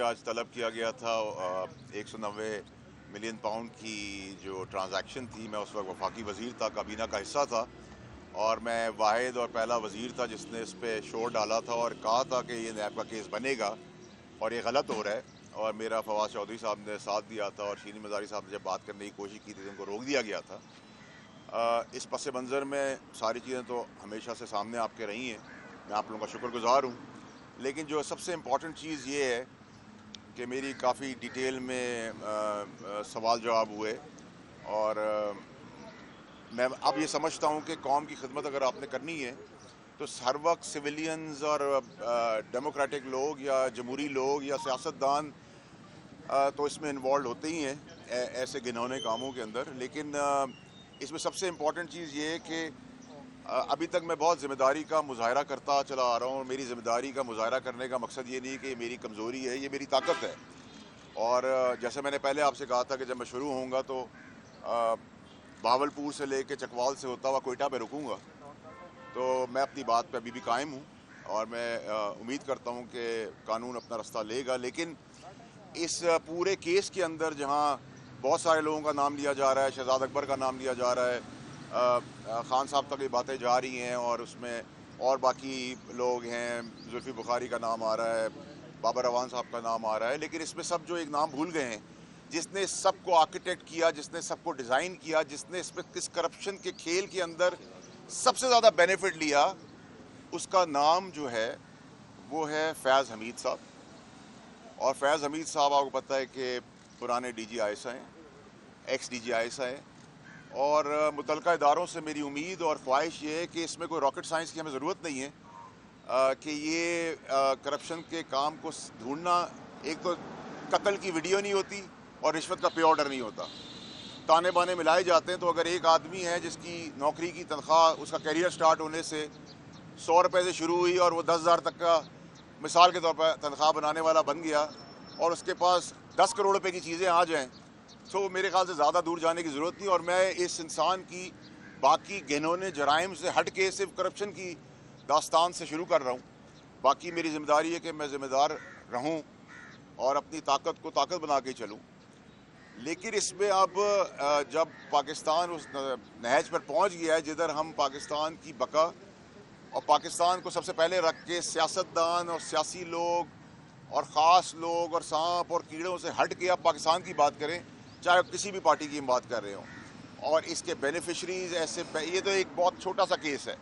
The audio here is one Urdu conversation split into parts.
مجھے آج طلب کیا گیا تھا 190 ملین پاؤنڈ کی جو ٹرانزیکشن تھی. میں اس وقت وفاقی وزیر تھا, کابینہ کا حصہ تھا, اور میں واحد اور پہلا وزیر تھا جس نے اس پہ شور ڈالا تھا اور کہا تھا کہ یہ نیب کا کیس بنے گا اور یہ غلط ہو رہا ہے. اور میرا فواز چودھری صاحب نے ساتھ دیا تھا, اور شیرین مزاری صاحب نے جب بات کرنے کی کوشش کی تھی تو ان کو روک دیا گیا تھا. اس پس منظر میں ساری چیزیں تو ہمیشہ سے سامنے آپ کے رہی ہیں, میں آپ لوگوں کا شکر گزار ہوں. لیکن جو سب سے امپورٹنٹ چیز یہ ہے کہ میری کافی ڈیٹیل میں سوال جواب ہوئے, اور میں اب یہ سمجھتا ہوں کہ قوم کی خدمت اگر آپ نے کرنی ہے تو ہر وقت سویلینز اور ڈیموکریٹک لوگ یا جمہوری لوگ یا سیاستدان تو اس میں انوالوڈ ہوتے ہی ہیں ایسے گھنونے کاموں کے اندر. لیکن اس میں سب سے امپورٹنٹ چیز یہ ہے کہ ابھی تک میں بہت ذمہ داری کا مظاہرہ کرتا چلا آ رہا ہوں, اور میری ذمہ داری کا مظاہرہ کرنے کا مقصد یہ نہیں کہ یہ میری کمزوری ہے, یہ میری طاقت ہے. اور جیسے میں نے پہلے آپ سے کہا تھا کہ جب میں شروع ہوں گا تو بہاولپور سے لے کے چکوال سے ہوتا ہوا کوئٹہ پہ رکوں گا. تو میں اپنی بات پہ ابھی بھی قائم ہوں, اور میں امید کرتا ہوں کہ قانون اپنا رستہ لے گا. لیکن اس پورے کیس کے اندر جہاں بہت سارے لوگوں کا نام لیا جا رہا ہے, شہزاد اکبر کا نام لیا جا رہا ہے, خان صاحب تک یہ باتیں جا رہی ہیں, اور اس میں اور باقی لوگ ہیں, زلفی بخاری کا نام آ رہا ہے, بابر اعوان صاحب کا نام آ رہا ہے, لیکن اس میں سب جو ایک نام بھول گئے ہیں جس نے سب کو آرکیٹیکٹ کیا, جس نے سب کو ڈیزائن کیا, جس نے اس میں کس کرپشن کے کھیل کے اندر سب سے زیادہ بینیفٹ لیا, اس کا نام جو ہے وہ ہے فیض حمید صاحب. اور فیض حمید صاحب آپ کو پتہ ہے کہ پرانے ڈی جی آئی ایس ہیں, ex D G I S ہیں, اور متعلقہ اداروں سے میری امید اور خواہش یہ ہے کہ اس میں کوئی راکٹ سائنس کی ہمیں ضرورت نہیں ہے کہ یہ کرپشن کے کام کو ڈھونڈنا. ایک تو قتل کی ویڈیو نہیں ہوتی اور رشوت کا پے آرڈر نہیں ہوتا, تانے بانے ملائے جاتے ہیں. تو اگر ایک آدمی ہے جس کی نوکری کی تنخواہ اس کا کیریئر سٹارٹ ہونے سے 100 روپے سے شروع ہوئی اور وہ 10,000 تک کا مثال کے طور پر تنخواہ بنانے والا بن گیا, اور اس کے پاس 10 کروڑ روپے کی چیزیں آ جائیں, تو میرے خیال سے زیادہ دور جانے کی ضرورت نہیں. اور میں اس انسان کی باقی گھنونے جرائم سے ہٹ کے صرف کرپشن کی داستان سے شروع کر رہا ہوں. باقی میری ذمہ داری ہے کہ میں ذمہ دار رہوں اور اپنی طاقت کو طاقت بنا کے چلوں. لیکن اس میں اب جب پاکستان اس نہج پر پہنچ گیا ہے جدھر ہم پاکستان کی بقا اور پاکستان کو سب سے پہلے رکھ کے سیاستدان اور سیاسی لوگ اور خاص لوگ اور سانپ اور کیڑوں سے ہٹ کے اب پاکستان کی بات کریں, چاہے کسی بھی پارٹی کی ہم بات کر رہے ہوں, اور اس کے بینیفیشریز ایسے, یہ تو ایک بہت چھوٹا سا کیس ہے.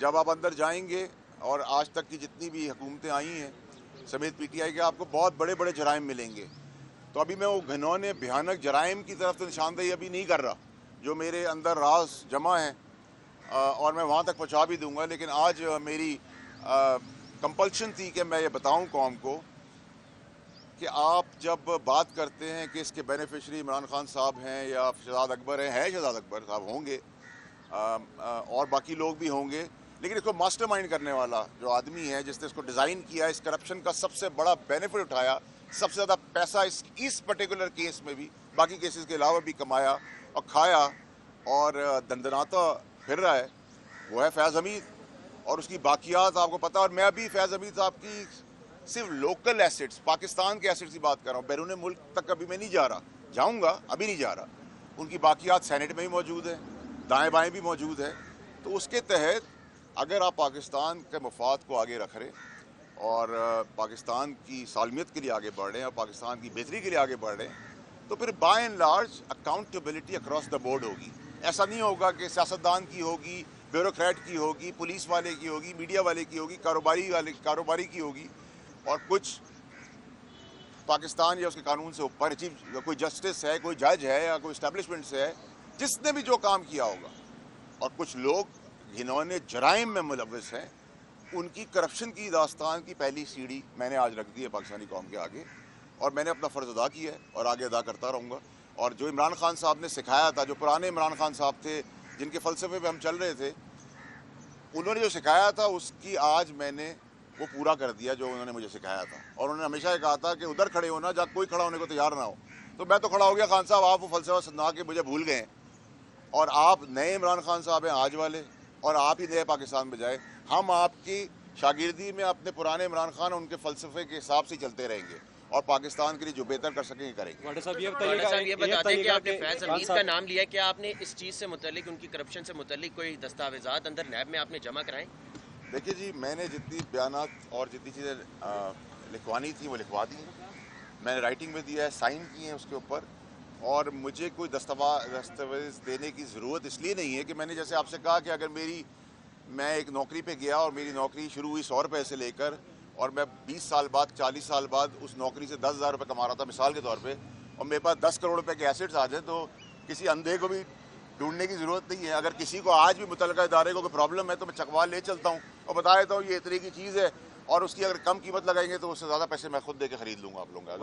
جب آپ اندر جائیں گے اور آج تک کی جتنی بھی حکومتیں آئی ہیں سمیت پی ٹی آئی کے, آپ کو بہت بڑے بڑے جرائم ملیں گے. تو ابھی میں وہ گھنونے بھیانک جرائم کی طرف تو نشاندہی ابھی نہیں کر رہا, جو میرے اندر راز جمع ہیں اور میں وہاں تک پہنچا بھی دوں گا. لیکن آج میری کمپلشن تھی کہ میں یہ بتاؤں قوم کو کہ آپ جب بات کرتے ہیں کہ اس کے بینیفیشری عمران خان صاحب ہیں یا شہزاد اکبر ہیں, شہزاد اکبر صاحب ہوں گے اور باقی لوگ بھی ہوں گے, لیکن اس کو ماسٹر مائنڈ کرنے والا جو آدمی ہے جس نے اس کو ڈیزائن کیا, اس کرپشن کا سب سے بڑا بینیفٹ اٹھایا, سب سے زیادہ پیسہ اس پرٹیکولر کیس میں بھی, باقی کیسز کے علاوہ بھی کمایا اور کھایا اور دندناتا پھر رہا ہے, وہ ہے فیض حمید. اور اس کی باقیات آپ کو پتہ, اور میں ابھی فیض حمید صاحب کی صرف لوکل ایسٹس, پاکستان کے ایسٹس کی بات کر رہا ہوں, بیرون ملک تک ابھی میں نہیں جا رہا, جاؤں گا, ابھی نہیں جا رہا. ان کی باقیات سینٹ میں بھی موجود ہیں, دائیں بائیں بھی موجود ہے. تو اس کے تحت اگر آپ پاکستان کے مفاد کو آگے رکھ رہے اور پاکستان کی سالمیت کے لیے آگے بڑھ رہے ہیں اور پاکستان کی بہتری کے لیے آگے بڑھ رہے ہیں, تو پھر by and large accountability across the board ہوگی. ایسا نہیں ہوگا کہ سیاستدان کی ہوگی, بیوروکریٹ کی ہوگی, پولیس والے کی ہوگی, میڈیا والے کی ہوگی, کاروباری کی ہوگی, اور کچھ پاکستان یا اس کے قانون سے اوپر کوئی جسٹس ہے, کوئی جج ہے یا کوئی اسٹیبلشمنٹ سے ہے جس نے بھی جو کام کیا ہوگا, اور کچھ لوگ جنہوں نے جرائم میں ملوث ہیں, ان کی کرپشن کی داستان کی پہلی سیڑھی میں نے آج رکھ دی ہے پاکستانی قوم کے آگے, اور میں نے اپنا فرض ادا کیا ہے اور آگے ادا کرتا رہوں گا. اور جو عمران خان صاحب نے سکھایا تھا, جو پرانے عمران خان صاحب تھے جن کے فلسفے پہ ہم چل رہے تھے, انہوں نے جو سکھایا تھا اس کی آج میں نے وہ پورا کر دیا جو انہوں نے مجھے سکھایا تھا. اور انہوں نے ہمیشہ یہ کہا تھا کہ ادھر کھڑے ہونا جہاں کوئی کھڑا ہونے کو تیار نہ ہو. تو میں تو کھڑا ہو گیا, خان صاحب آپ وہ فلسفہ سنا کے مجھے بھول گئے ہیں, اور آپ نئے عمران خان صاحب ہیں آج والے, اور آپ ہی نئے پاکستان میں جائے. ہم آپ کی شاگردی میں اپنے پرانے عمران خان ان کے فلسفے کے حساب سے چلتے رہیں گے, اور پاکستان کے لیے جو بہتر کر سکیں گے کریں گے۔ واڈا صاحب یہ واڈا صاحب یہ بتا دیں کہ آپ نے فیض خان حمید کا صاحب نام لیا ہے، کیا آپ نے اس چیز سے متعلق، ان کی کرپشن سے متعلق کوئی دستاویزات اندر نیب میں آپ نے جمع کرائیں؟ دیکھیے جی، میں نے جتنی بیانات اور جتنی چیزیں لکھوانی تھیں وہ لکھوا دی ہیں، میں نے رائٹنگ میں دیا ہے، سائن کیے ہیں اس کے اوپر، اور مجھے کوئی دستاویز دینے کی ضرورت اس لیے نہیں ہے کہ میں نے جیسے آپ سے کہا کہ اگر میں ایک نوکری پہ گیا اور میری نوکری شروع ہوئی 100 روپے سے لے کر، اور میں 20 سال بعد 40 سال بعد اس نوکری سے 10,000 روپے کما رہا تھا مثال کے طور پہ، اور میرے پاس 10 کروڑ روپے کے ایسٹس آ جائیں، تو کسی اندھے کو بھی ڈھونڈنے کی ضرورت نہیں ہے۔ اگر کسی کو آج بھی متعلقہ ادارے کو کوئی پرابلم ہے تو میں چکوا لے چلتا ہوں اور بتا دیتا ہوں یہ اتنے کی چیز ہے، اور اس کی اگر کم قیمت لگائیں گے تو اس سے زیادہ پیسے میں خود دے کے خرید لوں گا آپ لوگوں کا۔